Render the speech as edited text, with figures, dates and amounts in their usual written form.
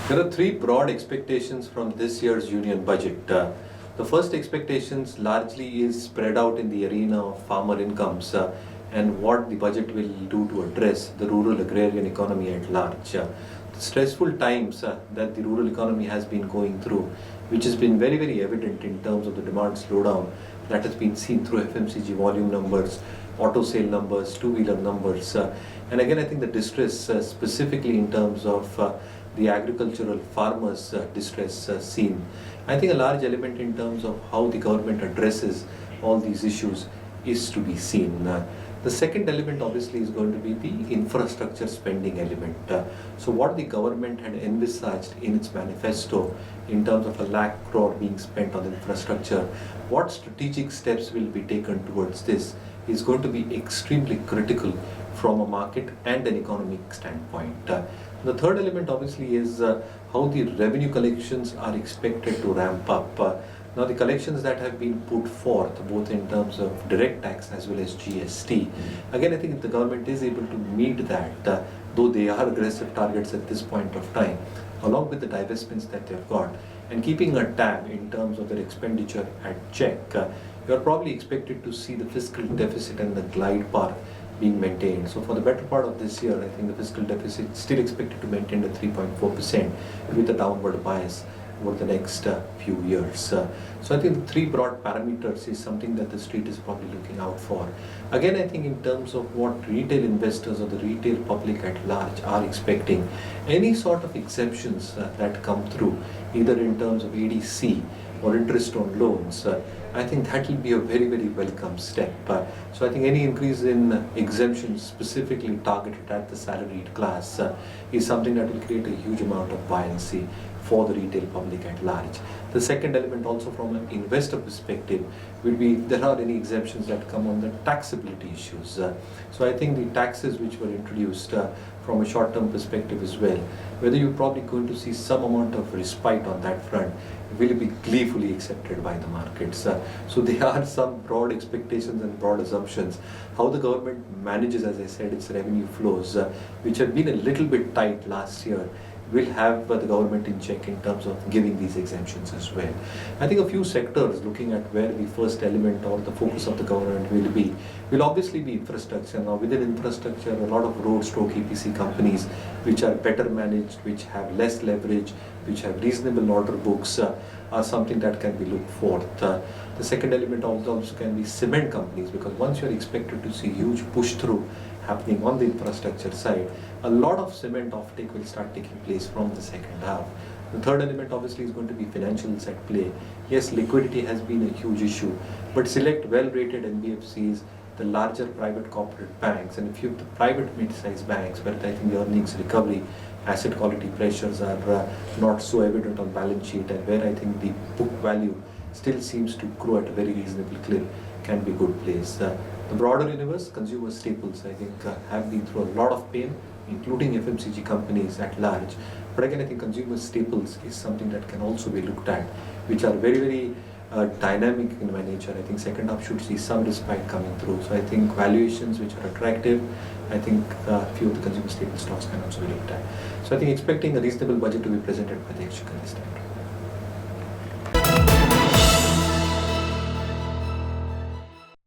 There are three broad expectations from this year's union budget. The first expectations largely is spread out in the arena of farmer incomes and what the budget will do to address the rural agrarian economy at large. The stressful times that the rural economy has been going through, which has been very, very evident in terms of the demand slowdown that has been seen through FMCG volume numbers, auto sale numbers, two-wheeler numbers. And again, I think the distress specifically in terms of the agricultural farmers' distress seen. I think a large element in terms of how the government addresses all these issues is to be seen. The second element obviously is going to be the infrastructure spending element. So what the government had envisaged in its manifesto in terms of 1 lakh crore being spent on infrastructure, what strategic steps will be taken towards this is going to be extremely critical from a market and an economic standpoint. The third element obviously is how the revenue collections are expected to ramp up. Now the collections that have been put forth both in terms of direct tax as well as GST, again I think if the government is able to meet that, though they are aggressive targets at this point of time, along with the divestments that they've got and keeping a tab in terms of their expenditure at check, you are probably expected to see the fiscal deficit and the glide path being maintained. So for the better part of this year, I think the fiscal deficit is still expected to maintain at 3.4% with a downward bias over the next few years. So I think the three broad parameters is something that the street is probably looking out for. Again, I think in terms of what retail investors or the retail public at large are expecting, any sort of exemptions that come through, either in terms of ADC or interest on loans, I think that will be a very, very welcome step. So I think any increase in exemptions specifically targeted at the salaried class is something that will create a huge amount of buoyancy for the retail public at large. The second element also from an investor perspective will be there are any exemptions that come on the taxability issues. So I think the taxes which were introduced from a short-term perspective as well, whether you're probably going to see some amount of respite on that front, will be gleefully accepted by the markets. So there are some broad expectations and broad assumptions. How the government manages, as I said, its revenue flows, which have been a little bit tight last year, will have the government in check in terms of giving these exemptions as well. I think a few sectors looking at where the first element or the focus of the government will obviously be infrastructure. Now within infrastructure, a lot of road stroke EPC companies which are better managed, which have less leverage, which have reasonable order books are something that can be looked forth. The second element also can be cement companies, because once you are expected to see huge push through happening on the infrastructure side, a lot of cement offtake will start taking place from the second half. The third element obviously is going to be financials at play. Yes, liquidity has been a huge issue, but select well-rated NBFCs, the larger private corporate banks, and a few of the private mid-sized banks where I think the earnings recovery, asset quality pressures are not so evident on balance sheet, and where I think the book value still seems to grow at a very reasonable clip, can be a good place. The broader universe, consumer staples, I think have been through a lot of pain, including FMCG companies at large. But again, I think consumer staples is something that can also be looked at, which are very, very dynamic in my nature. I think second half should see some respite coming through. So I think valuations which are attractive, I think a few of the consumer staple stocks can also be looked at. So I think expecting a reasonable budget to be presented by the exchequer this time.